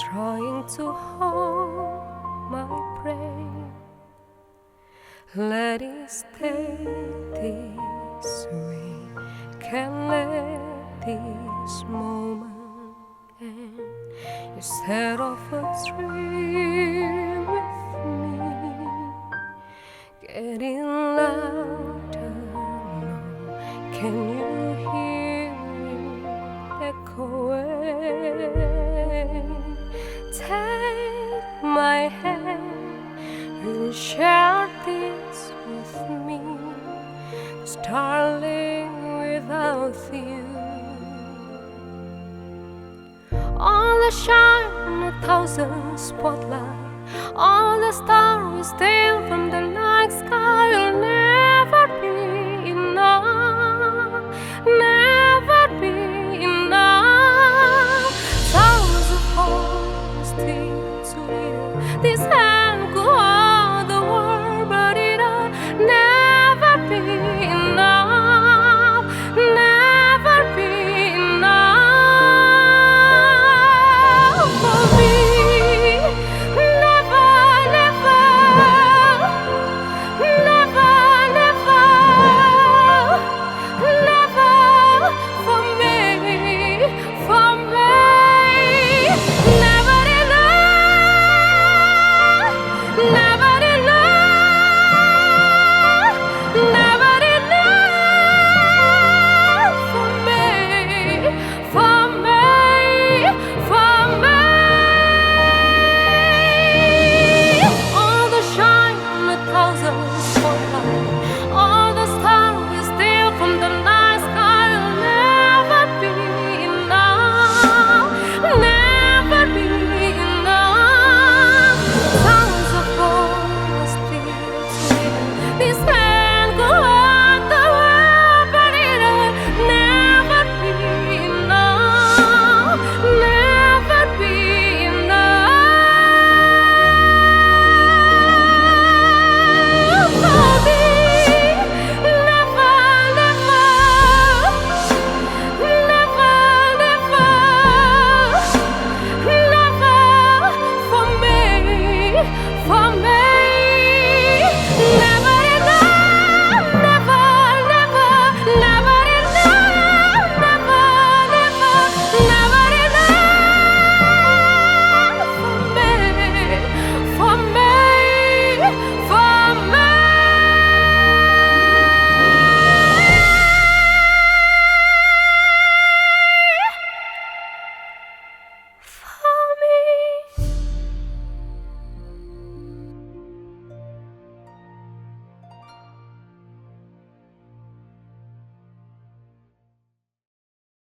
trying to hold my breath. Let it stay this way. Can't let this moment end. You set off a dream with me, getting louder now. Can you hear it echoing? Take my hand, will share this with me, 'cause darling, without you all the shine, 1,000 spotlights, all the stars dim from the night sky will never